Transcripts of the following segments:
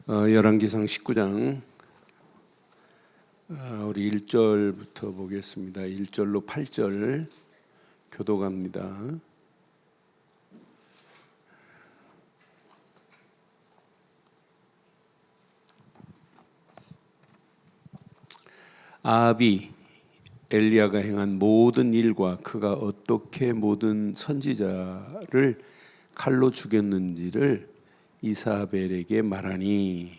열왕기상 19장 우리 1절부터 보겠습니다. 1절로 8절 교독합니다. 아합이 엘리야가 행한 모든 일과 그가 어떻게 모든 선지자를 칼로 죽였는지를 이사벨에게 말하니,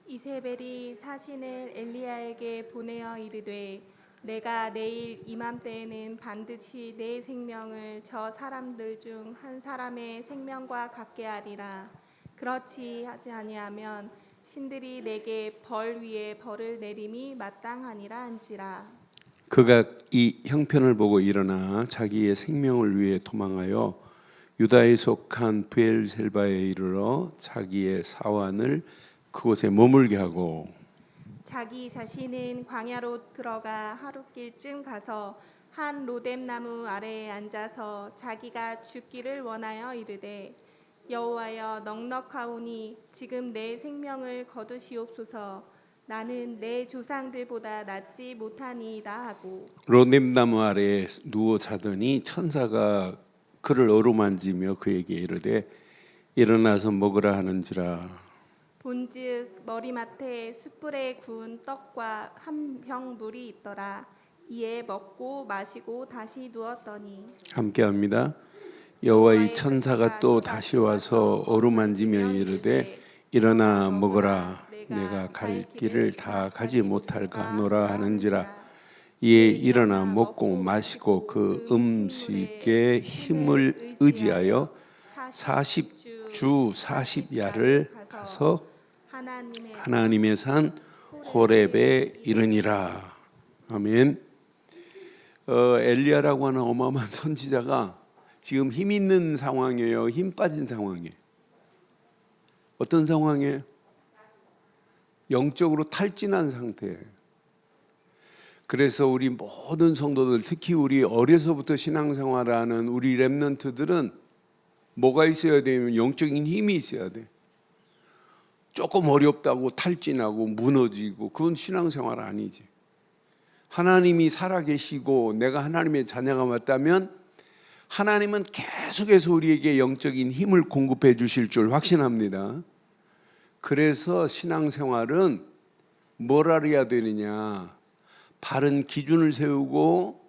이세벨이 사신을 엘리야에게 보내어 이르되 내가 내일 이맘때에는 반드시 내 생명을 저 사람들 중 한 사람의 생명과 같게 하리라. 그렇지 하지 아니하면 신들이 내게 벌 위에 벌을 내림이 마땅하니라 한지라. 그가 이 형편을 보고 일어나 자기의 생명을 위해 도망하여 유다에 속한 브엘셀바에 이르러 자기의 사환을 그곳에 머물게 하고, 자기 자신은 광야로 들어가 하룻길쯤 가서 한 로뎀나무 아래에 앉아서 자기가 죽기를 원하여 이르되 여호와여, 넉넉하오니 지금 내 생명을 거두시옵소서. 나는 내 조상들보다 낫지 못하니이다 하고, 로뎀나무 아래에 누워 자더니 천사가 그를 어루만지며 그에게 이르되 일어나서 먹으라 하는지라. 본즉 머리맡에 숯불에 구운 떡과 한 병 물이 있더라. 이에 먹고 마시고 다시 누웠더니, 함께합니다. 여호와의 천사가 또 다시 와서 어루만지며 이르되 일어나 먹으라. 내가 갈 길을 다 가지 못할까노라 하는지라. 이에 일어나 먹고 마시고 그 음식에 힘을 의지하여 40주 40야를 가서 하나님의 산 호렙에 이르니라. 아멘. 엘리야라고 하는 어마어마한 선지자가 지금 힘 있는 상황이에요, 힘 빠진 상황이에요? 어떤 상황이에요? 영적으로 탈진한 상태예요. 그래서 우리 모든 성도들, 특히 우리 어려서부터 신앙생활하는 우리 렘넌트들은 뭐가 있어야 되면 영적인 힘이 있어야 돼. 조금 어렵다고 탈진하고 무너지고 그건 신앙생활 아니지. 하나님이 살아계시고 내가 하나님의 자녀가 맞다면 하나님은 계속해서 우리에게 영적인 힘을 공급해 주실 줄 확신합니다. 그래서 신앙생활은 뭘 알아야 되느냐? 바른 기준을 세우고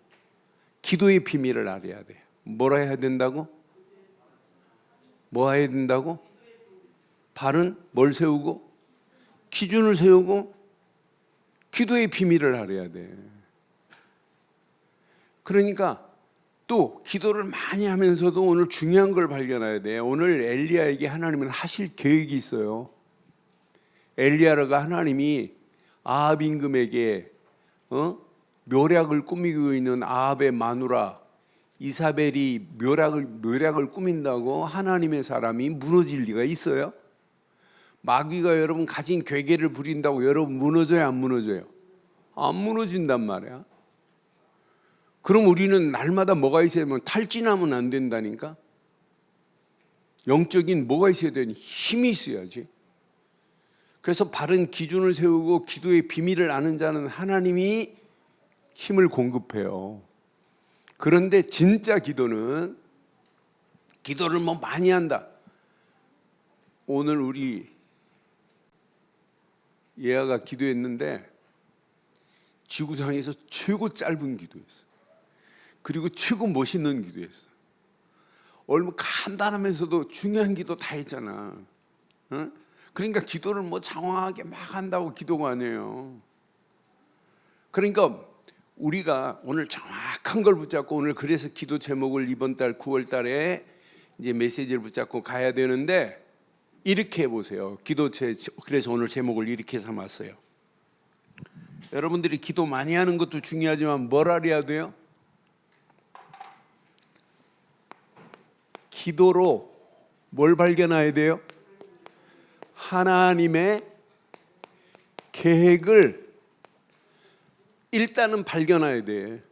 기도의 비밀을 알아야 돼. 뭐라 해야 된다고? 뭐 해야 된다고? 바른 뭘 세우고? 기준을 세우고 기도의 비밀을 알아야 돼. 그러니까 또 기도를 많이 하면서도 오늘 중요한 걸 발견해야 돼. 오늘 엘리야에게 하나님은 하실 계획이 있어요. 엘리야가 하나님이 아합 임금에게 묘략을 꾸미고 있는 아합의 마누라 이사벨이 묘략을 꾸민다고 하나님의 사람이 무너질 리가 있어요? 마귀가 여러분 가진 괴계를 부린다고 여러분 무너져요, 안 무너져요? 안 무너진단 말이야. 그럼 우리는 날마다 뭐가 있어야 되면 탈진하면 안 된다니까. 영적인 뭐가 있어야 되니? 힘이 있어야지. 그래서 바른 기준을 세우고 기도의 비밀을 아는 자는 하나님이 힘을 공급해요. 그런데 진짜 기도는 기도를 뭐 많이 한다. 오늘 우리 예아가 기도했는데 지구상에서 최고 짧은 기도였어. 그리고 최고 멋있는 기도였어. 얼마나 간단하면서도 중요한 기도 다 했잖아. 응? 그러니까 기도를 뭐 장황하게 막 한다고 기도가 아니에요. 그러니까 우리가 오늘 정확한 걸 붙잡고 오늘 그래서 기도 제목을 이번 달 9월 달에 이제 메시지를 붙잡고 가야 되는데 이렇게 해보세요. 그래서 오늘 제목을 이렇게 삼았어요. 여러분들이 기도 많이 하는 것도 중요하지만 뭘 알아야 돼요? 기도로 뭘 발견해야 돼요? 하나님의 계획을 일단은 발견해야 돼.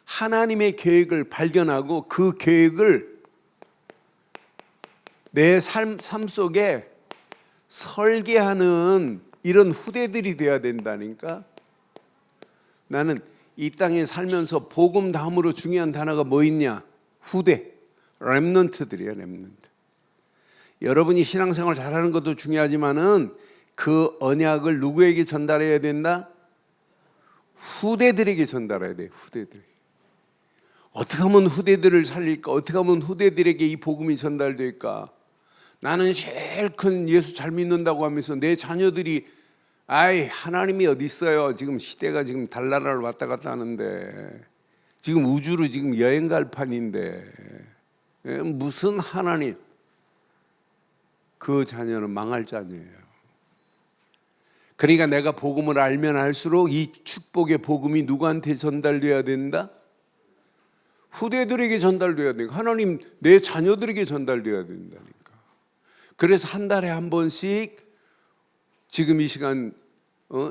하나님의 계획을 발견하고 그 계획을 내 삶 속에 설계하는 이런 후대들이 돼야 된다니까. 나는 이 땅에 살면서 복음 다음으로 중요한 단어가 뭐 있냐? 후대, 렘넌트들이에요. 렘넌트. 여러분이 신앙생활 잘하는 것도 중요하지만은 그 언약을 누구에게 전달해야 된다? 후대들에게 전달해야 돼. 후대들에게. 어떻게 하면 후대들을 살릴까? 어떻게 하면 후대들에게 이 복음이 전달될까? 나는 제일 큰 예수 잘 믿는다고 하면서 내 자녀들이 아이 하나님이 어디 있어요? 지금 시대가 지금 달나라를 왔다 갔다 하는데 지금 우주로 지금 여행 갈 판인데 무슨 하나님? 그 자녀는 망할 자녀예요. 그러니까 내가 복음을 알면 알수록 이 축복의 복음이 누구한테 전달돼야 된다? 후대들에게 전달돼야 되니까 하나님 내 자녀들에게 전달돼야 된다니까. 그래서 한 달에 한 번씩 지금 이 시간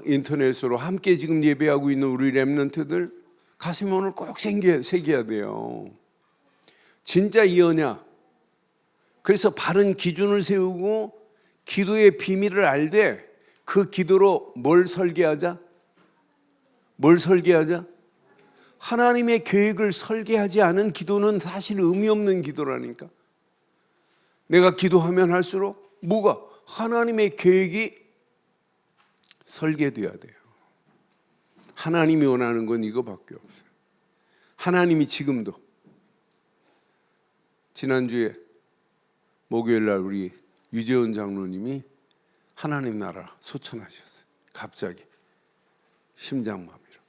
인터넷으로 함께 지금 예배하고 있는 우리 렘넌트들 가슴에 오늘 꼭 새겨야 돼요. 진짜 이 언약. 그래서 바른 기준을 세우고 기도의 비밀을 알되 그 기도로 뭘 설계하자? 뭘 설계하자? 하나님의 계획을 설계하지 않은 기도는 사실 의미 없는 기도라니까. 내가 기도하면 할수록 뭐가? 하나님의 계획이 설계돼야 돼요. 하나님이 원하는 건 이거밖에 없어요. 하나님이 지금도 지난주에 목요일날 우리 유재원 장로님이 하나님 나라 소천하셨어요. 갑자기 심장마비로.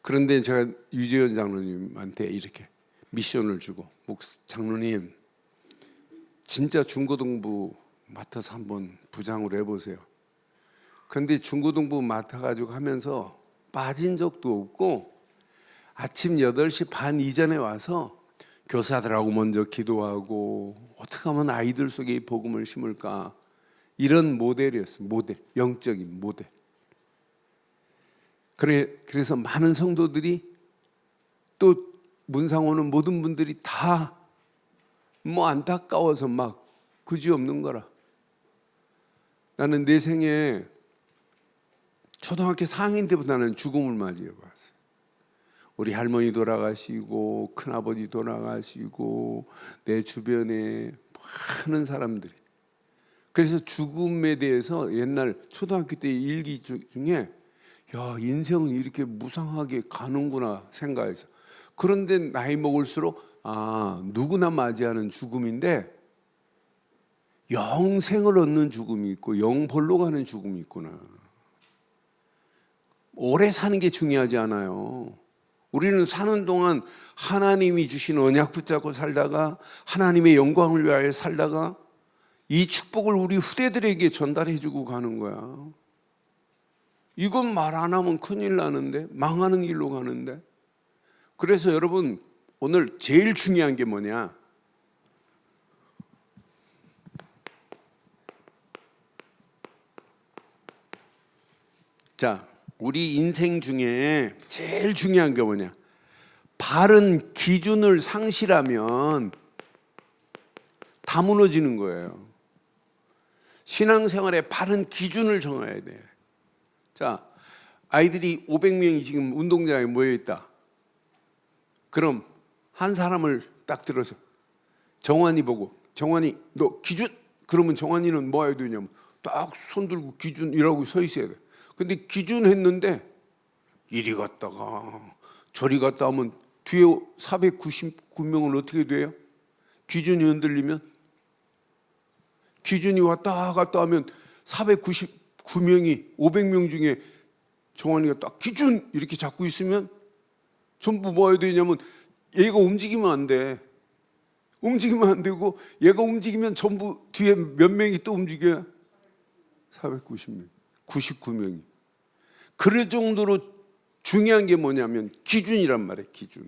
그런데 제가 유재원 장로님한테 이렇게 미션을 주고 장로님 진짜 중고등부 맡아서 한번 부장으로 해보세요. 그런데 중고등부 맡아가지고 하면서 빠진 적도 없고 아침 8시 반 이전에 와서 교사들하고 먼저 기도하고 어떻게 하면 아이들 속에 이 복음을 심을까, 이런 모델이었어요. 모델, 영적인 모델. 그래서 많은 성도들이 또 문상 오는 모든 분들이 다 뭐 안타까워서 막 그지없는 거라. 나는 내 생에 초등학교 4학년 때부터 나는 죽음을 맞이해 봤어요. 우리 할머니 돌아가시고 큰아버지 돌아가시고 내 주변에 많은 사람들이. 그래서 죽음에 대해서 옛날 초등학교 때 일기 중에 야, 인생은 이렇게 무상하게 가는구나 생각해서. 그런데 나이 먹을수록 누구나 맞이하는 죽음인데 영생을 얻는 죽음이 있고 영벌로 가는 죽음이 있구나. 오래 사는 게 중요하지 않아요. 우리는 사는 동안 하나님이 주신 언약 붙잡고 살다가 하나님의 영광을 위하여 살다가 이 축복을 우리 후대들에게 전달해 주고 가는 거야. 이건 말 안 하면 큰일 나는데, 망하는 길로 가는데. 그래서 여러분 오늘 제일 중요한 게 뭐냐? 자, 우리 인생 중에 제일 중요한 게 뭐냐? 바른 기준을 상실하면 다 무너지는 거예요. 신앙생활에 바른 기준을 정해야 돼. 자, 아이들이 500명이 지금 운동장에 모여 있다. 그럼 한 사람을 딱 들어서 정환이 보고, 정환이 너 기준? 그러면 정환이는 뭐 해야 되냐면 딱 손 들고 기준이라고 서 있어야 돼. 근데 기준 했는데 이리 갔다가 저리 갔다 하면 뒤에 499명은 어떻게 돼요? 기준이 흔들리면, 기준이 왔다 갔다 하면 499명이 500명 중에 정환이가 딱 기준 이렇게 잡고 있으면 전부 뭐 해야 되냐면 얘가 움직이면 안 돼. 움직이면 안 되고 얘가 움직이면 전부 뒤에 몇 명이 또 움직여요? 490명, 99명이. 그럴 정도로 중요한 게 뭐냐면 기준이란 말이에요. 기준.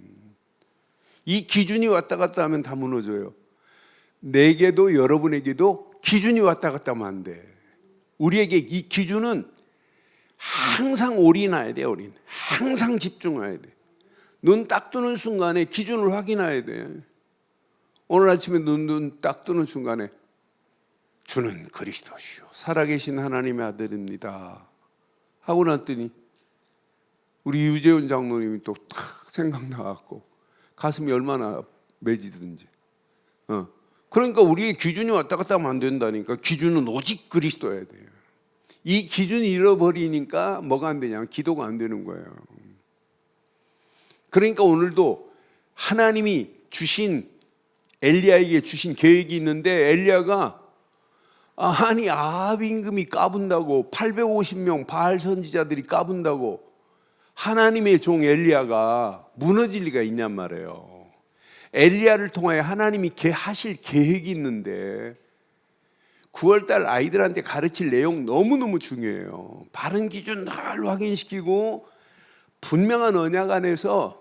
이 기준이 왔다 갔다 하면 다 무너져요. 내게도 여러분에게도 기준이 왔다 갔다 하면 안 돼. 우리에게 이 기준은 항상 올인해야 돼. 올인. 항상 집중해야 돼. 눈 딱 뜨는 순간에 기준을 확인해야 돼. 오늘 아침에 눈 딱 뜨는 순간에 주는 그리스도시요 살아계신 하나님의 아들입니다 하고 났더니 우리 유재훈 장로님이 또 탁 생각나갖고 가슴이 얼마나 매지든지. 그러니까 우리의 기준이 왔다 갔다 하면 안 된다니까. 기준은 오직 그리스도여야 돼요. 이 기준을 잃어버리니까 뭐가 안 되냐? 기도가 안 되는 거예요. 그러니까 오늘도 하나님이 주신 엘리야에게 주신 계획이 있는데 엘리야가 아니 아합 임금이 까분다고 850명 바알 선지자들이 까분다고 하나님의 종 엘리야가 무너질 리가 있냔 말이에요. 엘리야를 통하여 하나님이 하실 계획이 있는데 9월달 아이들한테 가르칠 내용 너무너무 중요해요. 바른 기준 늘 확인시키고 분명한 언약 안에서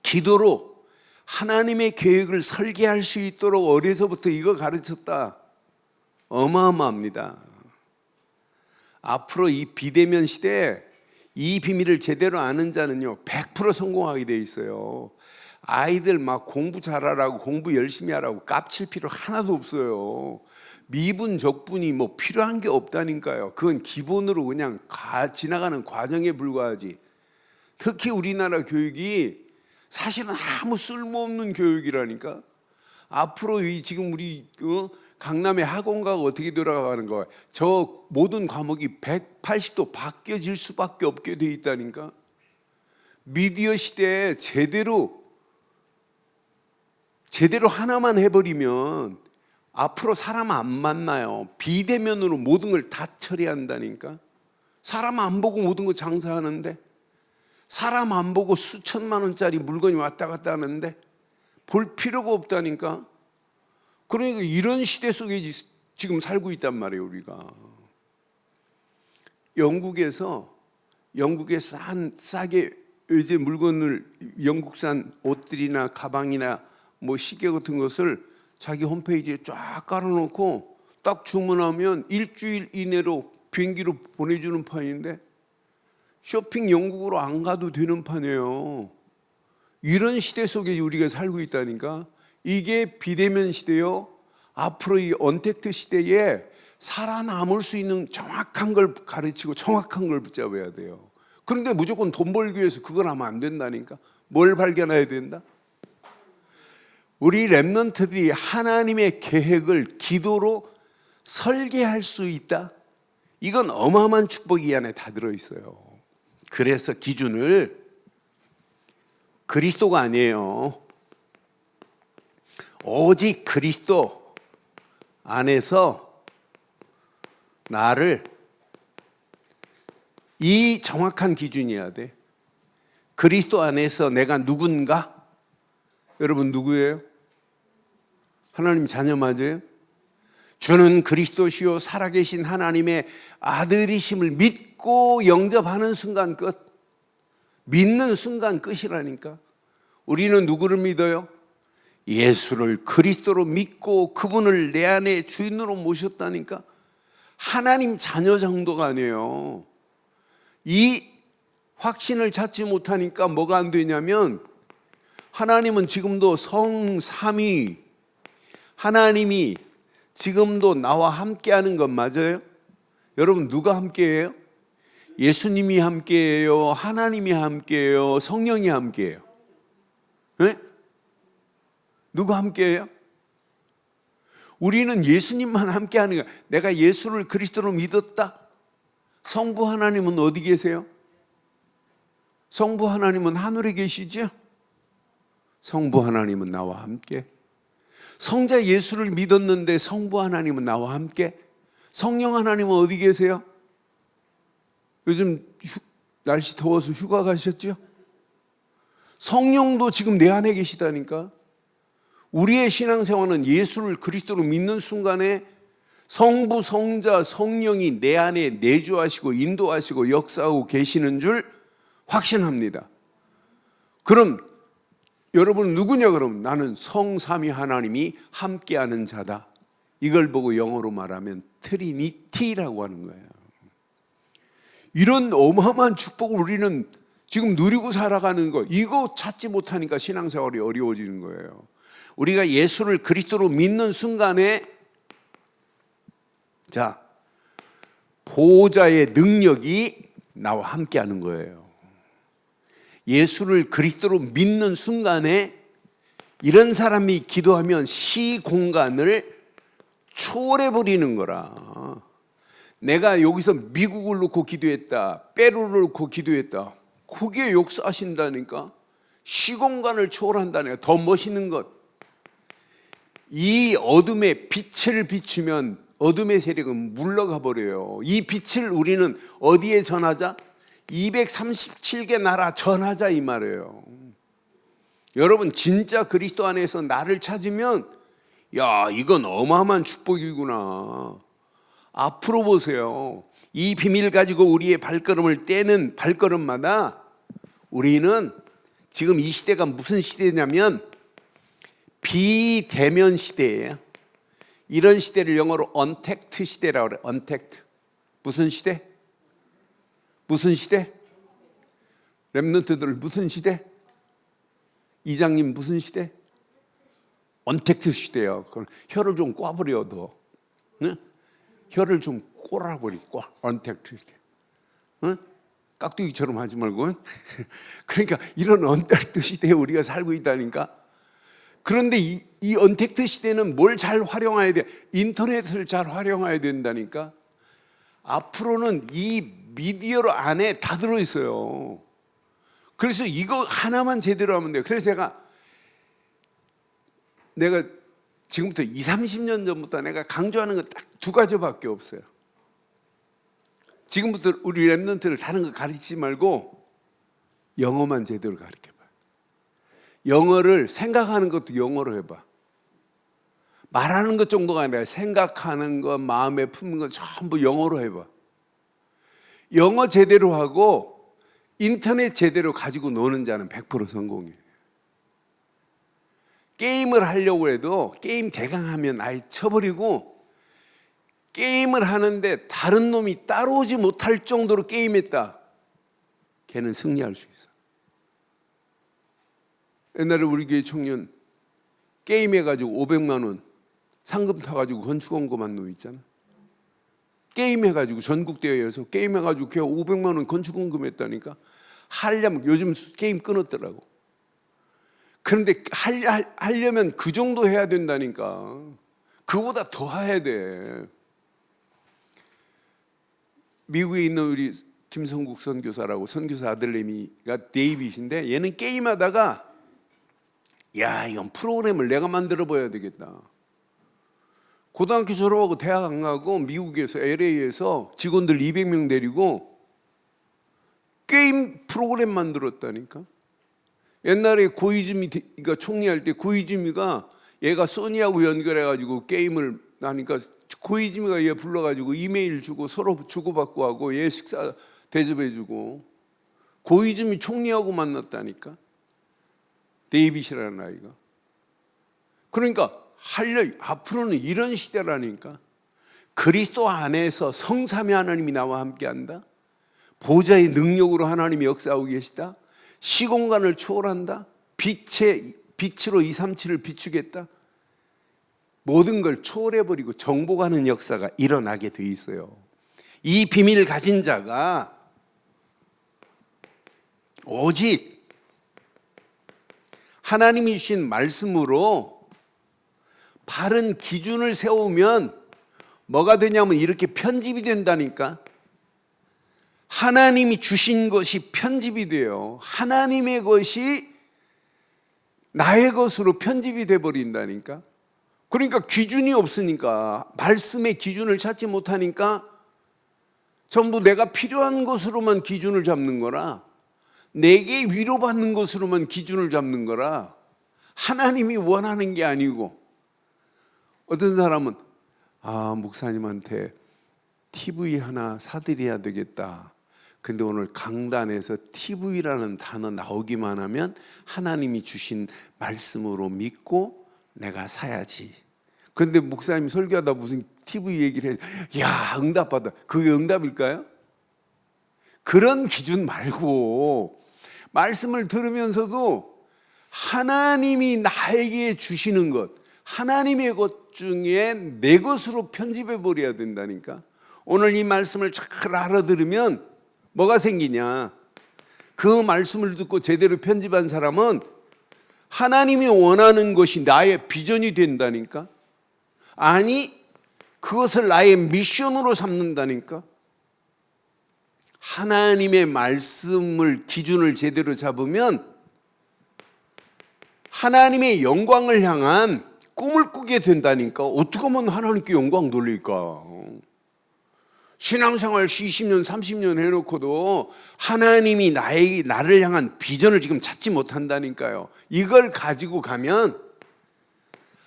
기도로 하나님의 계획을 설계할 수 있도록 어려서부터 이거 가르쳤다. 어마어마합니다. 앞으로 이 비대면 시대에 이 비밀을 제대로 아는 자는요 100% 성공하게 돼 있어요. 아이들 막 공부 잘하라고 공부 열심히 하라고 깝칠 필요 하나도 없어요. 미분 적분이 뭐 필요한 게 없다니까요. 그건 기본으로 그냥 지나가는 과정에 불과하지. 특히 우리나라 교육이 사실은 아무 쓸모없는 교육이라니까. 앞으로 지금 우리 강남의 학원가가 어떻게 돌아가는 거야? 저 모든 과목이 180도 바뀌어질 수밖에 없게 돼 있다니까. 미디어 시대에 제대로 하나만 해버리면 앞으로 사람 안 만나요. 비대면으로 모든 걸 다 처리한다니까. 사람 안 보고 모든 거 장사하는데, 사람 안 보고 수천만 원짜리 물건이 왔다 갔다 하는데 볼 필요가 없다니까. 그러니까 이런 시대 속에 지금 살고 있단 말이에요. 우리가 영국에 싸게 의제 물건을, 영국산 옷들이나 가방이나 뭐 시계 같은 것을 자기 홈페이지에 쫙 깔아놓고 딱 주문하면 일주일 이내로 비행기로 보내주는 판인데 쇼핑 영국으로 안 가도 되는 판이에요. 이런 시대 속에 우리가 살고 있다니까. 이게 비대면 시대요. 앞으로 이 언택트 시대에 살아남을 수 있는 정확한 걸 가르치고 정확한 걸 붙잡아야 돼요. 그런데 무조건 돈 벌기 위해서 그걸 하면 안 된다니까. 뭘 발견해야 된다? 우리 렘넌트들이 하나님의 계획을 기도로 설계할 수 있다. 이건 어마어마한 축복이 이 안에 다 들어있어요. 그래서 기준을 그리스도가 아니에요. 오직 그리스도 안에서 나를, 이 정확한 기준이어야 돼. 그리스도 안에서 내가 누군가? 여러분 누구예요? 하나님 자녀 맞아요? 주는 그리스도시요 살아계신 하나님의 아들이심을 믿고 영접하는 순간 끝. 믿는 순간 끝이라니까. 우리는 누구를 믿어요? 예수를 그리스도로 믿고 그분을 내 안에 주인으로 모셨다니까. 하나님 자녀 정도가 아니에요. 이 확신을 찾지 못하니까 뭐가 안 되냐면, 하나님은 지금도 성삼위, 하나님이 지금도 나와 함께하는 건 맞아요? 여러분 누가 함께해요? 예수님이 함께해요? 하나님이 함께해요? 성령이 함께해요? 네? 누가 함께해요? 우리는 예수님만 함께하는 거야. 내가 예수를 그리스도로 믿었다. 성부 하나님은 어디 계세요? 성부 하나님은 하늘에 계시죠? 성부 하나님은 나와 함께. 성자 예수를 믿었는데 성부 하나님은 나와 함께. 성령 하나님은 어디 계세요? 요즘 날씨 더워서 휴가 가셨죠? 성령도 지금 내 안에 계시다니까. 우리의 신앙생활은 예수를 그리스도로 믿는 순간에 성부, 성자, 성령이 내 안에 내주하시고 인도하시고 역사하고 계시는 줄 확신합니다. 그럼 여러분 누구냐? 그러면 나는 성삼위 하나님이 함께하는 자다. 이걸 보고 영어로 말하면 트리니티라고 하는 거예요. 이런 어마어마한 축복을 우리는 지금 누리고 살아가는 거, 이거 찾지 못하니까 신앙생활이 어려워지는 거예요. 우리가 예수를 그리스도로 믿는 순간에 자, 보호자의 능력이 나와 함께하는 거예요. 예수를 그리스도로 믿는 순간에 이런 사람이 기도하면 시공간을 초월해버리는 거라. 내가 여기서 미국을 놓고 기도했다, 페루를 놓고 기도했다, 거기에 역사하신다니까. 시공간을 초월한다니까. 더 멋있는 것, 이 어둠에 빛을 비추면 어둠의 세력은 물러가 버려요. 이 빛을 우리는 어디에 전하자? 237개 나라 전하자 이 말이에요. 여러분, 진짜 그리스도 안에서 나를 찾으면 야, 이건 어마어마한 축복이구나. 앞으로 보세요. 이 비밀 가지고 우리의 발걸음을 떼는 발걸음마다 우리는 지금 이 시대가 무슨 시대냐면 비대면 시대예요. 이런 시대를 영어로 언택트 시대라고 그래요. 언택트. 무슨 시대? 무슨 시대? 렘넌트들 무슨 시대? 이장님 무슨 시대? 언택트 시대요. 그럼 혀를 좀 꽈버려 너. 네? 혀를 좀 꼬라버리. 언택트 이렇게. 네? 깍두기처럼 하지 말고. 그러니까 이런 언택트 시대에 우리가 살고 있다니까. 그런데 이 언택트 시대는 뭘 잘 활용해야 돼? 인터넷을 잘 활용해야 된다니까. 앞으로는 이 미디어 안에 다 들어있어요. 그래서 이거 하나만 제대로 하면 돼요. 그래서 내가 지금부터 20, 30년 전부터 내가 강조하는 건 딱 두 가지밖에 없어요. 지금부터 우리 랩런트를 다른 거 가르치지 말고 영어만 제대로 가르쳐봐. 영어를 생각하는 것도 영어로 해봐. 말하는 것 정도가 아니라 생각하는 것, 마음에 품는 것 전부 영어로 해봐. 영어 제대로 하고 인터넷 제대로 가지고 노는 자는 100% 성공이에요. 게임을 하려고 해도 게임 대강 하면 아예 쳐버리고, 게임을 하는데 다른 놈이 따라오지 못할 정도로 게임했다, 걔는 승리할 수 있어. 옛날에 우리 교회 청년 게임해가지고 500만 원 상금 타가지고 건축원금한 놈 있잖아. 게임해가지고 전국대회에서 게임해가지고 걔 500만 원 건축원금 했다니까. 하려면 요즘 게임 끊었더라고. 그런데 하려면 그 정도 해야 된다니까. 그보다 더 해야 돼. 미국에 있는 우리 김성국 선교사라고, 선교사 아들내미가 데이빗인데, 얘는 게임하다가 야, 이건 프로그램을 내가 만들어 봐야 되겠다. 고등학교 졸업하고 대학 안 가고 미국에서 LA에서 직원들 200명 데리고 게임 프로그램 만들었다니까. 옛날에 고이즈미가 총리할 때 고이즈미가 얘가 소니하고 연결해가지고 게임을 하니까 고이즈미가 얘 불러가지고 이메일 주고 서로 주고받고 하고 얘 식사 대접해주고, 고이즈미 총리하고 만났다니까. 데이빗이라는 아이가. 그러니까 앞으로는 이런 시대라니까. 그리스도 안에서 성삼위 하나님이 나와 함께한다. 보좌의 능력으로 하나님이 역사하고 계시다. 시공간을 초월한다. 빛으로 237을 비추겠다. 모든 걸 초월해버리고 정복하는 역사가 일어나게 돼 있어요. 이 비밀을 가진 자가 오직 하나님이 주신 말씀으로 바른 기준을 세우면 뭐가 되냐면 이렇게 편집이 된다니까. 하나님이 주신 것이 편집이 돼요. 하나님의 것이 나의 것으로 편집이 돼버린다니까. 그러니까 기준이 없으니까, 말씀의 기준을 찾지 못하니까 전부 내가 필요한 것으로만 기준을 잡는 거라, 내게 위로받는 것으로만 기준을 잡는 거라, 하나님이 원하는 게 아니고. 어떤 사람은 목사님한테 TV 하나 사드려야 되겠다. 근데 오늘 강단에서 TV라는 단어 나오기만 하면 하나님이 주신 말씀으로 믿고 내가 사야지. 그런데 목사님이 설교하다 무슨 TV 얘기를 해. 야, 응답받아. 그게 응답일까요? 그런 기준 말고 말씀을 들으면서도 하나님이 나에게 주시는 것, 하나님의 것 중에 내 것으로 편집해 버려야 된다니까. 오늘 이 말씀을 잘 알아들으면 뭐가 생기냐? 그 말씀을 듣고 제대로 편집한 사람은 하나님이 원하는 것이 나의 비전이 된다니까. 아니, 그것을 나의 미션으로 삼는다니까. 하나님의 말씀을 기준을 제대로 잡으면 하나님의 영광을 향한 꿈을 꾸게 된다니까. 어떻게 하면 하나님께 영광 돌릴까? 신앙생활 20년, 30년 해놓고도 하나님이 나를 향한 비전을 지금 찾지 못한다니까요. 이걸 가지고 가면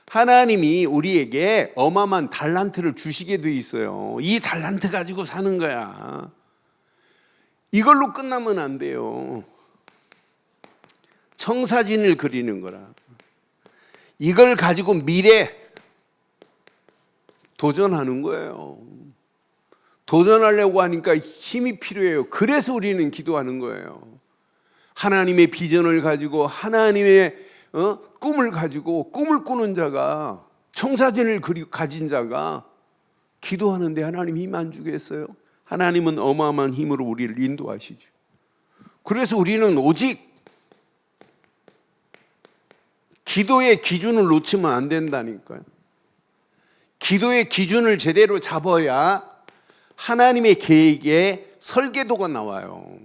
하나님이 우리에게 어마어마한 달란트를 주시게 돼 있어요. 이 달란트 가지고 사는 거야. 이걸로 끝나면 안 돼요. 청사진을 그리는 거라. 이걸 가지고 미래 도전하는 거예요. 도전하려고 하니까 힘이 필요해요. 그래서 우리는 기도하는 거예요. 하나님의 비전을 가지고 하나님의 꿈을 가지고 꿈을 꾸는 자가, 청사진을 가진 자가 기도하는데 하나님 힘 안 주겠어요? 하나님은 어마어마한 힘으로 우리를 인도하시죠. 그래서 우리는 오직 기도의 기준을 놓치면 안 된다니까요. 기도의 기준을 제대로 잡아야 하나님의 계획에 설계도가 나와요.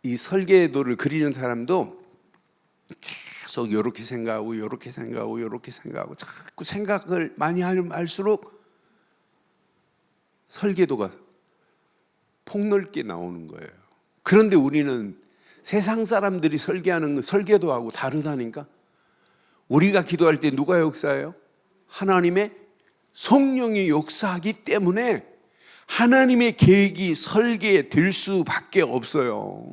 이 설계도를 그리는 사람도 계속 이렇게 생각하고 이렇게 생각하고 이렇게 생각하고 자꾸 생각을 많이 할수록 설계도가 폭넓게 나오는 거예요. 그런데 우리는 세상 사람들이 설계하는 설계도하고 다르다니까. 우리가 기도할 때 누가 역사해요? 하나님의 성령이 역사하기 때문에 하나님의 계획이 설계될 수밖에 없어요.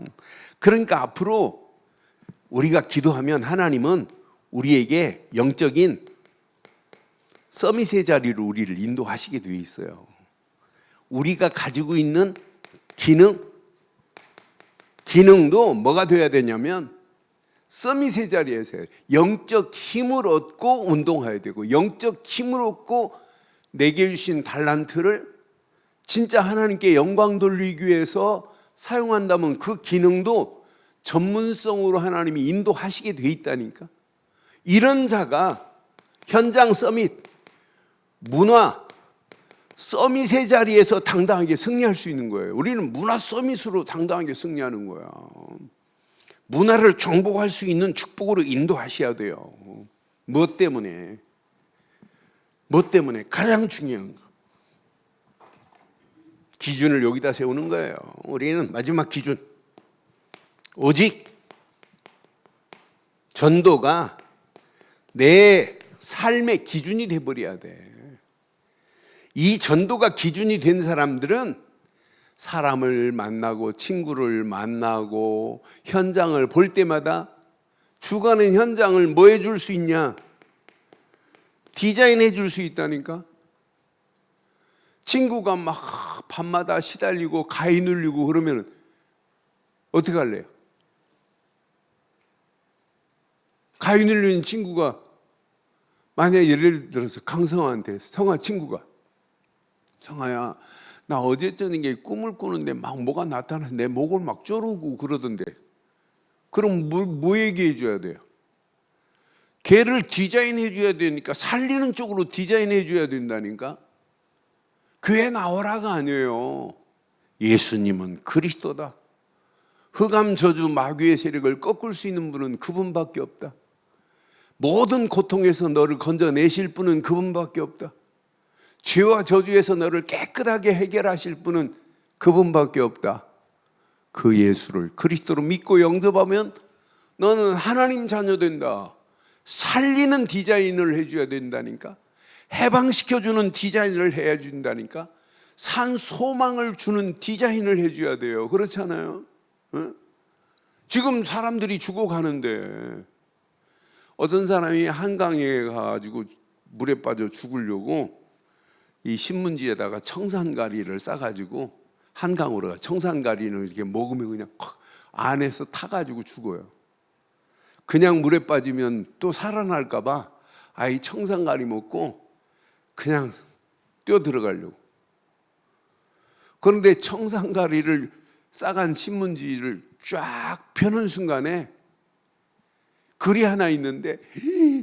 그러니까 앞으로 우리가 기도하면 하나님은 우리에게 영적인 서밋의 자리로 우리를 인도하시게 되어 있어요. 우리가 가지고 있는 기능도 뭐가 되어야 되냐면 서밋의 자리에서 영적 힘을 얻고 운동해야 되고, 영적 힘을 얻고 내게 주신 달란트를 진짜 하나님께 영광 돌리기 위해서 사용한다면 그 기능도 전문성으로 하나님이 인도하시게 돼 있다니까. 이런 자가 현장 서밋, 문화 서밋의 자리에서 당당하게 승리할 수 있는 거예요. 우리는 문화 서밋으로 당당하게 승리하는 거야. 문화를 정복할 수 있는 축복으로 인도하셔야 돼요. 무엇 때문에? 가장 중요한 거. 기준을 여기다 세우는 거예요. 우리는 마지막 기준. 오직 전도가 내 삶의 기준이 돼버려야 돼. 이 전도가 기준이 된 사람들은 사람을 만나고 친구를 만나고 현장을 볼 때마다 주가는 현장을 뭐 해줄 수 있냐? 디자인해 줄 수 있다니까. 친구가 막 밤마다 시달리고 가위 눌리고 그러면 어떻게 할래요? 가위 눌리는 친구가 만약에 예를 들어서 강성아한테, 성아 친구가, 성아야 나 어제 저녁에 꿈을 꾸는데 막 뭐가 나타나서 내 목을 막 조르고 그러던데, 그럼 뭐 얘기해 줘야 돼요? 걔를 디자인해 줘야 되니까 살리는 쪽으로 디자인해 줘야 된다니까. 교회 나오라가 아니에요. 예수님은 그리스도다. 흑암 저주 마귀의 세력을 꺾을 수 있는 분은 그분밖에 없다. 모든 고통에서 너를 건져내실 분은 그분밖에 없다. 죄와 저주에서 너를 깨끗하게 해결하실 분은 그분밖에 없다. 그 예수를 그리스도로 믿고 영접하면 너는 하나님 자녀 된다. 살리는 디자인을 해줘야 된다니까. 해방시켜주는 디자인을 해야 준다니까. 산 소망을 주는 디자인을 해줘야 돼요. 그렇잖아요. 어? 지금 사람들이 죽어가는데 어떤 사람이 한강에 가가지고 물에 빠져 죽으려고 이 신문지에다가 청산가리를 싸가지고 한강으로 가. 청산가리는 이렇게 먹으면 그냥 안에서 타가지고 죽어요. 그냥 물에 빠지면 또 살아날까 봐 아이 청산가리 먹고 그냥 뛰어 들어가려고. 그런데 청산가리를 싸간 신문지를 쫙 펴는 순간에 글이 하나 있는데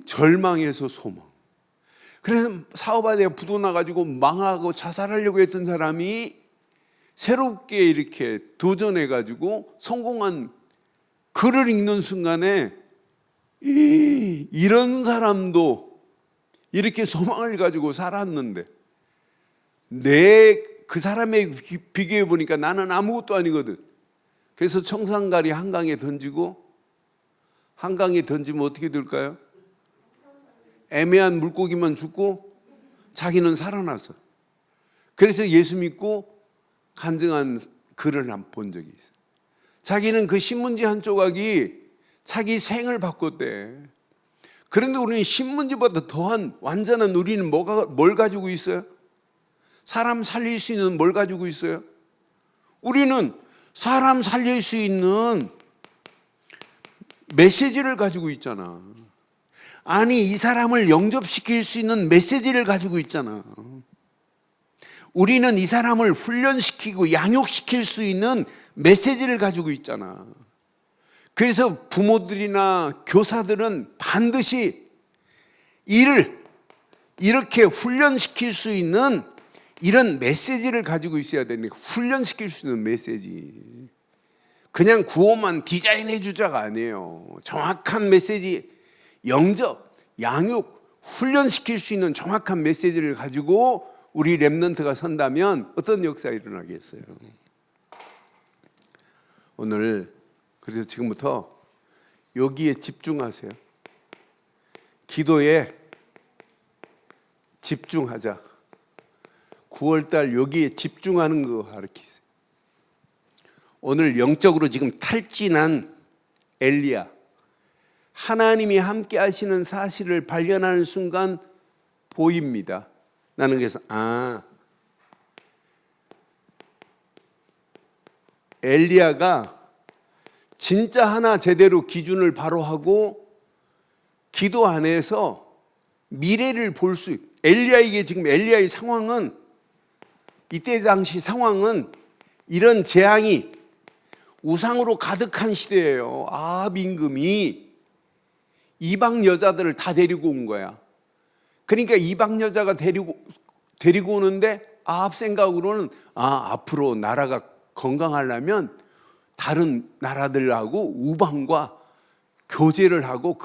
절망에서 소망. 그래서 사업하다가 부도 나가지고 망하고 자살하려고 했던 사람이 새롭게 이렇게 도전해가지고 성공한 글을 읽는 순간에 이런 사람도 이렇게 소망을 가지고 살았는데 그 사람에 비교해 보니까 나는 아무것도 아니거든. 그래서 청산가리 한강에 던지고, 한강에 던지면 어떻게 될까요? 애매한 물고기만 죽고 자기는 살아났어. 그래서 예수 믿고 간증한 글을 본 적이 있어요. 자기는 그 신문지 한 조각이 자기 생을 바꿨대. 그런데 우리는 신문지보다 더한 완전한 우리는 뭘 가지고 있어요? 사람 살릴 수 있는 뭘 가지고 있어요? 우리는 사람 살릴 수 있는 메시지를 가지고 있잖아. 아니, 이 사람을 영접시킬 수 있는 메시지를 가지고 있잖아. 우리는 이 사람을 훈련시키고 양육시킬 수 있는 메시지를 가지고 있잖아. 그래서 부모들이나 교사들은 반드시 이를 이렇게 훈련시킬 수 있는 이런 메시지를 가지고 있어야 되는 거예요. 훈련시킬 수 있는 메시지. 그냥 구호만 디자인해 주자가 아니에요. 정확한 메시지, 영접, 양육, 훈련시킬 수 있는 정확한 메시지를 가지고 우리 렘넌트가 선다면 어떤 역사가 일어나겠어요? 오늘 그래서 지금부터 여기에 집중하세요. 기도에 집중하자. 9월달 여기에 집중하는 거 가르치세요. 오늘 영적으로 지금 탈진한 엘리야, 하나님이 함께 하시는 사실을 발견하는 순간 보입니다. 나는 그래서 엘리야가 진짜 하나 제대로 기준을 바로 하고 기도 안에서 미래를 볼 수, 엘리야에게 지금 엘리야의 상황은, 이때 당시 상황은 이런 재앙이 우상으로 가득한 시대예요. 아합 임금이 이방 여자들을 다 데리고 온 거야. 그러니까 이방 여자가 데리고 오는데 아합 생각으로는 앞으로 나라가 건강하려면 다른 나라들하고 우방과 교제를 하고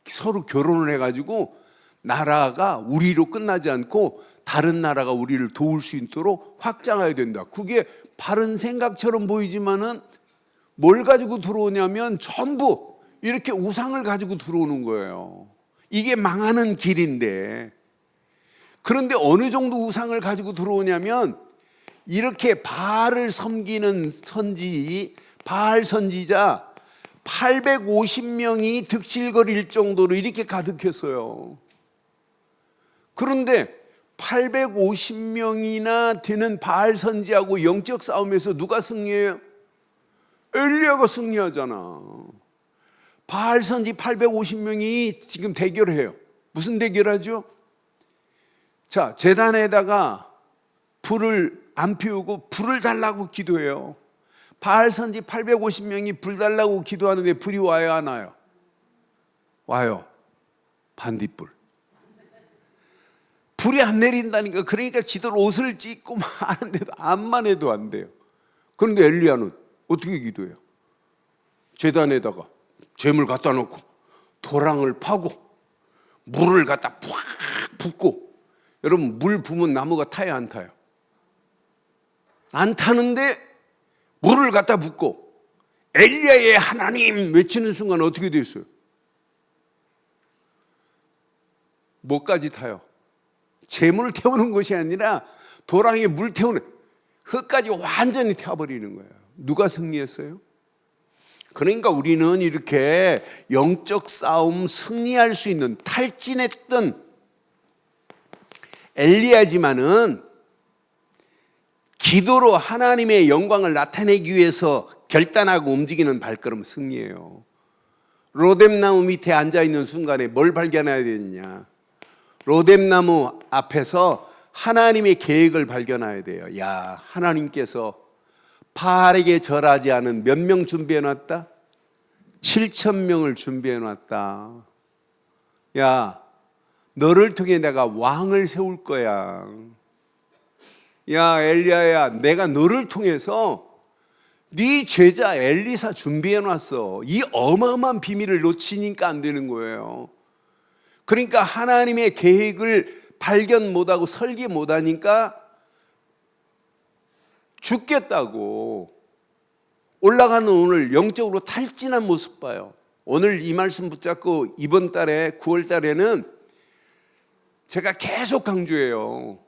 서로 결혼을 해가지고 나라가 우리로 끝나지 않고 다른 나라가 우리를 도울 수 있도록 확장해야 된다. 그게 바른 생각처럼 보이지만은 뭘 가지고 들어오냐면 전부 이렇게 우상을 가지고 들어오는 거예요. 이게 망하는 길인데, 그런데 어느 정도 우상을 가지고 들어오냐면 이렇게 바알을 섬기는 바알 선지자 850명이 득실거릴 정도로 이렇게 가득했어요. 그런데 850명이나 되는 바알 선지하고 영적 싸움에서 누가 승리해요? 엘리야가 승리하잖아. 바알 선지 850명이 지금 대결해요. 무슨 대결하죠? 자, 제단에다가 불을 안 피우고 불을 달라고 기도해요. 바알 선지 850명이 불 달라고 기도하는데 불이 와요, 안 와요? 와요. 반딧불. 불이 안 내린다니까. 그러니까 지들 옷을 찢고 하는데도 암만 해도 안 돼요. 그런데 엘리야는 어떻게 기도해요? 제단에다가 재물 갖다 놓고 도랑을 파고 물을 갖다 팍 붓고, 여러분 물 부으면 나무가 타요, 안 타요? 안 타는데 물을 갖다 붓고 엘리야의 하나님 외치는 순간 어떻게 됐어요? 뭐까지 타요? 재물을 태우는 것이 아니라 도랑에 물 태우는 흙까지 완전히 태워버리는 거예요. 누가 승리했어요? 그러니까 우리는 이렇게 영적 싸움 승리할 수 있는 탈진했던 엘리야지만은 기도로 하나님의 영광을 나타내기 위해서 결단하고 움직이는 발걸음 승리예요. 로뎀나무 밑에 앉아 있는 순간에 뭘 발견해야 되느냐? 로뎀나무 앞에서 하나님의 계획을 발견해야 돼요. 야, 하나님께서 바알에게 절하지 않은 몇 명 준비해 놨다? 7,000명을 준비해 놨다. 야, 너를 통해 내가 왕을 세울 거야. 야, 엘리야야, 내가 너를 통해서 네 제자 엘리사 준비해 놨어. 이 어마어마한 비밀을 놓치니까 안 되는 거예요. 그러니까 하나님의 계획을 발견 못하고 설계 못하니까 죽겠다고 올라가는 오늘 영적으로 탈진한 모습 봐요. 오늘 이 말씀 붙잡고 이번 달에 9월 달에는 제가 계속 강조해요.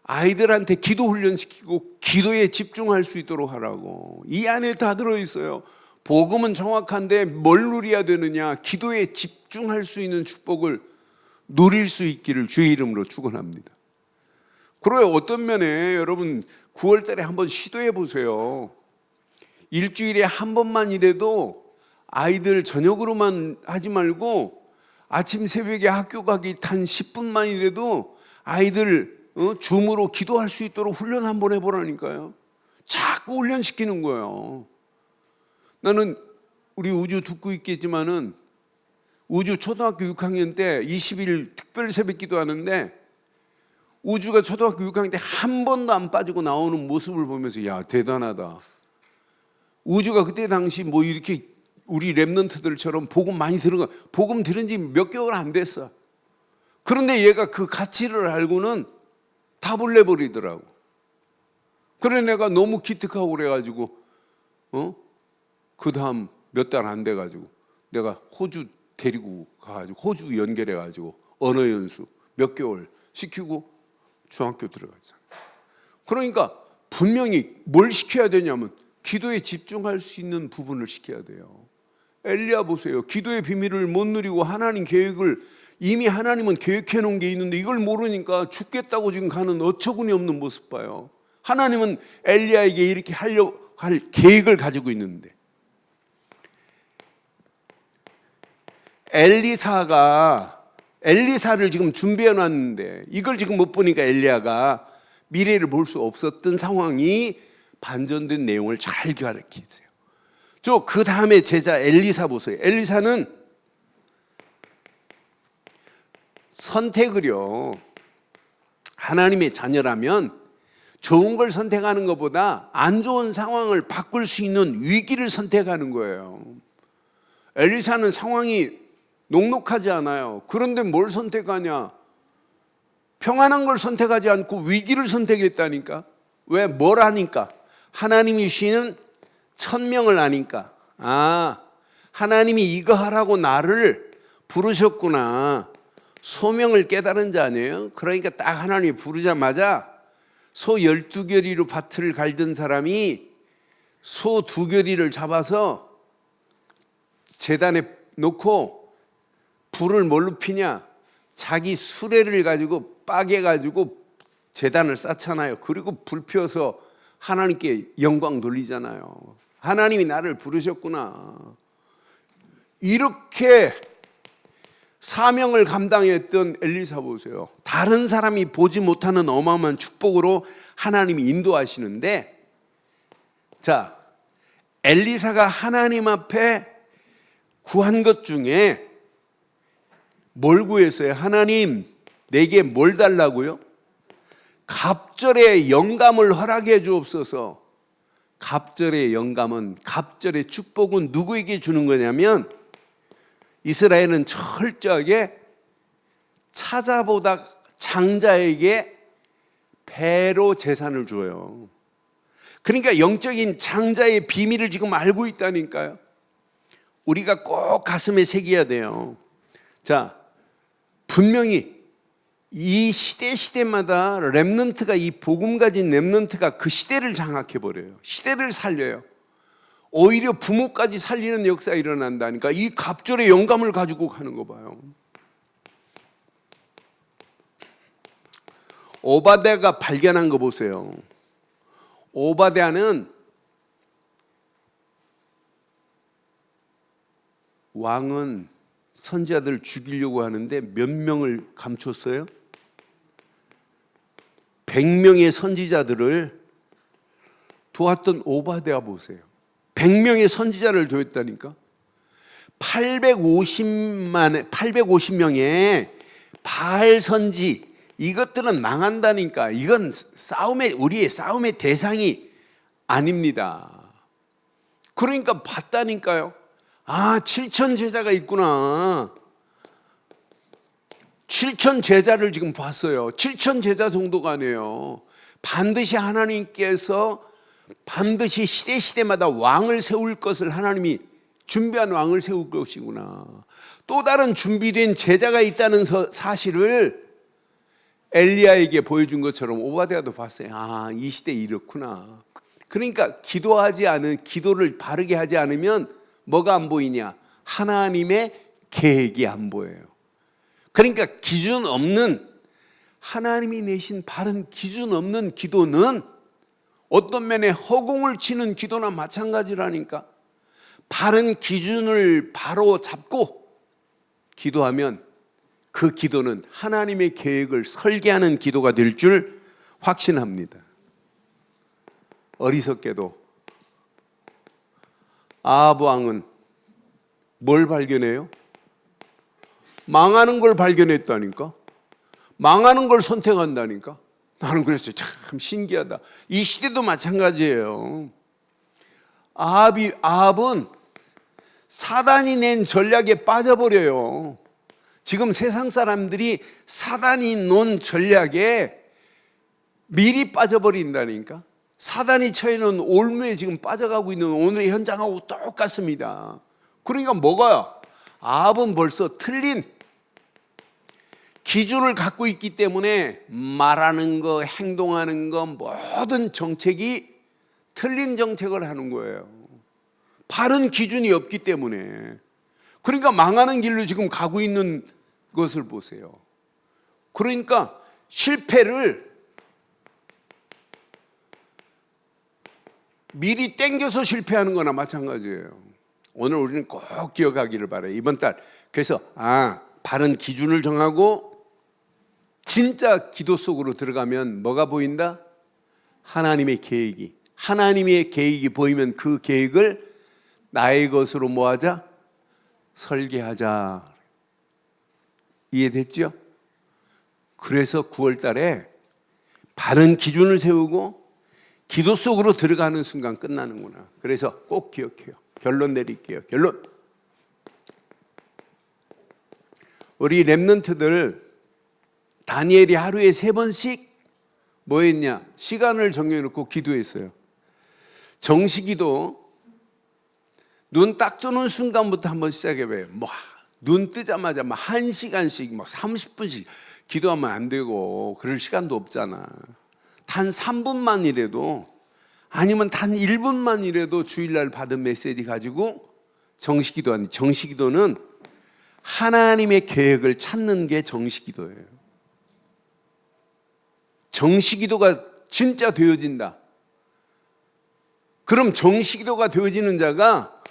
아이들한테 기도 훈련시키고 기도에 집중할 수 있도록 하라고. 이 안에 다 들어있어요. 복음은 정확한데 뭘 누려야 되느냐? 기도에 집중할 수 있는 축복을 누릴 수 있기를 주의 이름으로 축원합니다. 그래요. 어떤 면에 여러분 9월 달에 한번 시도해 보세요. 일주일에 한 번만이라도 아이들 저녁으로만 하지 말고 아침 새벽에 학교 가기 단 10분만이라도 아이들 줌으로 기도할 수 있도록 훈련 한번 해보라니까요. 자꾸 훈련시키는 거예요. 나는 우리 우주 듣고 있겠지만은 우주 초등학교 6학년 때 20일 특별 새벽 기도하는데 우주가 초등학교 6학년 때 한 번도 안 빠지고 나오는 모습을 보면서 야, 대단하다. 우주가 그때 당시 뭐 이렇게 우리 랩런트들처럼 복음 많이 들은 복음 들은 지 몇 개월 안 됐어. 그런데 얘가 그 가치를 알고는 답을 내버리더라고. 그래 내가 너무 기특하고 그래가지고 그 다음 몇 달 안 돼가지고 내가 호주 데리고 가가지고 호주 연결해가지고 언어 연수 몇 개월 시키고 중학교 들어갔잖아. 그러니까 분명히 뭘 시켜야 되냐면 기도에 집중할 수 있는 부분을 시켜야 돼요. 엘리야 보세요. 기도의 비밀을 못 누리고 하나님 계획을 이미 하나님은 계획해 놓은 게 있는데 이걸 모르니까 죽겠다고 지금 가는 어처구니 없는 모습 봐요. 하나님은 엘리야에게 이렇게 하려고 할 계획을 가지고 있는데 엘리사를 지금 준비해 놨는데 이걸 지금 못 보니까 엘리야가 미래를 볼 수 없었던 상황이 반전된 내용을 잘 가르치세요. 그 다음에 제자 엘리사 보세요. 엘리사는 선택을요, 하나님의 자녀라면 좋은 걸 선택하는 것보다 안 좋은 상황을 바꿀 수 있는 위기를 선택하는 거예요. 엘리사는 상황이 녹록하지 않아요. 그런데 뭘 선택하냐? 평안한 걸 선택하지 않고 위기를 선택했다니까. 왜? 뭘 아니까? 하나님이 주시는 천명을 아니까. 아, 하나님이 이거 하라고 나를 부르셨구나. 소명을 깨달은 자 아니에요? 그러니까 딱 하나님이 부르자마자 소 12결이로 밭을 갈던 사람이 소 2결이를 잡아서 제단에 놓고 불을 뭘로 피냐? 자기 수레를 가지고 빠개가지고 제단을 쌓잖아요. 그리고 불 피워서 하나님께 영광 돌리잖아요. 하나님이 나를 부르셨구나. 이렇게 사명을 감당했던 엘리사 보세요. 다른 사람이 보지 못하는 어마어마한 축복으로 하나님이 인도하시는데, 자, 엘리사가 하나님 앞에 구한 것 중에 뭘 구했어요? 하나님, 내게 뭘 달라고요? 갑절의 영감을 허락해 주옵소서. 갑절의 영감은, 갑절의 축복은 누구에게 주는 거냐면 이스라엘은 철저하게 찾아보다 장자에게 배로 재산을 줘요. 그러니까 영적인 장자의 비밀을 지금 알고 있다니까요. 우리가 꼭 가슴에 새겨야 돼요. 자, 분명히 이 시대마다 렘넌트가, 이 복음 가진 렘넌트가 그 시대를 장악해버려요. 시대를 살려요. 오히려 부모까지 살리는 역사가 일어난다니까. 이 갑절의 영감을 가지고 가는 거 봐요. 오바댜가 발견한 거 보세요. 오바댜는 왕은 선지자들 죽이려고 하는데 몇 명을 감췄어요? 100명의 선지자들을 도왔던 오바댜 보세요. 100명의 선지자를 도왔다니까. 850명의 바알 선지, 이것들은 망한다니까. 이건 우리의 싸움의 대상이 아닙니다. 그러니까 봤다니까요. 7천 제자가 있구나. 7천 제자를 지금 봤어요. 7천 제자 정도가 아니에요. 반드시 하나님께서 반드시 시대마다 왕을 세울 것을 하나님이 준비한 왕을 세울 것이구나. 또 다른 준비된 제자가 있다는 사실을 엘리야에게 보여준 것처럼 오바댜도 봤어요. 이 시대에 이렇구나. 그러니까 기도를 바르게 하지 않으면 뭐가 안 보이냐? 하나님의 계획이 안 보여요. 그러니까 기준 없는, 하나님이 내신 바른 기준 없는 기도는 어떤 면에 허공을 치는 기도나 마찬가지라니까. 바른 기준을 바로 잡고 기도하면 그 기도는 하나님의 계획을 설계하는 기도가 될 줄 확신합니다. 어리석게도 아합 왕은 뭘 발견해요? 망하는 걸 발견했다니까. 망하는 걸 선택한다니까. 나는 그랬어요. 참 신기하다. 이 시대도 마찬가지예요. 아합은 사단이 낸 전략에 빠져버려요. 지금 세상 사람들이 사단이 놓은 전략에 미리 빠져버린다니까. 사단이 처해놓은 올무에 지금 빠져가고 있는 오늘의 현장하고 똑같습니다. 그러니까 뭐가요? 아합은 벌써 틀린 기준을 갖고 있기 때문에 말하는 거, 행동하는 거, 모든 정책이 틀린 정책을 하는 거예요. 바른 기준이 없기 때문에. 그러니까 망하는 길로 지금 가고 있는 것을 보세요. 그러니까 실패를 미리 땡겨서 실패하는 거나 마찬가지예요. 오늘 우리는 꼭 기억하기를 바라요. 이번 달. 그래서 바른 기준을 정하고 진짜 기도 속으로 들어가면 뭐가 보인다? 하나님의 계획이 보이면 그 계획을 나의 것으로 뭐하자? 설계하자. 이해됐죠? 그래서 9월 달에 바른 기준을 세우고 기도 속으로 들어가는 순간 끝나는구나. 그래서 꼭 기억해요. 결론 내릴게요. 결론. 우리 렘넌트들 다니엘이 하루에 3번씩 뭐 했냐? 시간을 정해놓고 기도했어요. 정시기도 눈 딱 뜨는 순간부터 한번 시작해봐요. 눈 뜨자마자 1시간씩 30분씩 기도하면 안 되고 그럴 시간도 없잖아. 단 3분만이라도 아니면 단 1분만이라도 주일날 받은 메시지 가지고 정시기도는 하나님의 계획을 찾는 게 정시기도예요. 정시기도가 진짜 되어진다. 그럼 정시기도가 되어지는 자가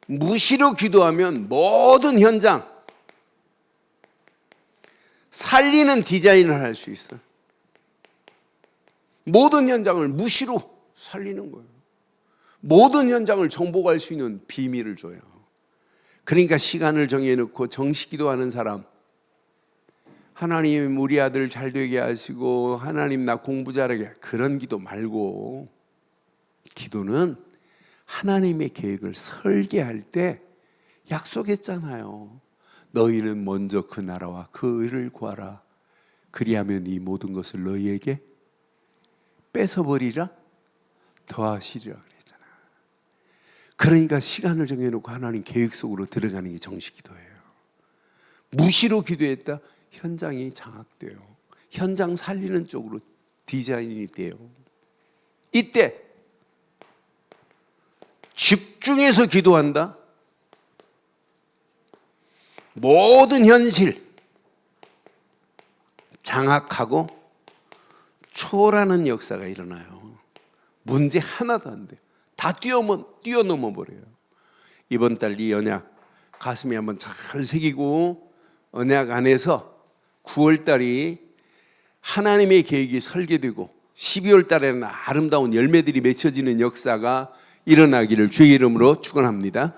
무시로 기도하면 모든 현장 살리는 디자인을 할 수 있어. 모든 현장을 무시로 살리는 거예요. 모든 현장을 정복할 수 있는 비밀을 줘요. 그러니까 시간을 정해놓고 정시기도하는 사람, 하나님 우리 아들 잘 되게 하시고 하나님 나 공부 잘하게, 그런 기도 말고 기도는 하나님의 계획을 설계할 때 약속했잖아요. 너희는 먼저 그 나라와 그 의를 구하라. 그리하면 이 모든 것을 너희에게 뺏어버리라 더하시리라 그랬잖아. 그러니까 시간을 정해놓고 하나님 계획 속으로 들어가는 게 정시기도예요. 무시로 기도했다, 현장이 장악돼요. 현장 살리는 쪽으로 디자인이 돼요. 이때 집중해서 기도한다. 모든 현실 장악하고 초월하는 역사가 일어나요. 문제 하나도 안 돼요. 다 뛰어넘어 버려요. 이번 달 이 언약 가슴에 한번 잘 새기고 언약 안에서 9월 달이 하나님의 계획이 설계되고 12월 달에는 아름다운 열매들이 맺혀지는 역사가 일어나기를 주의 이름으로 축원합니다.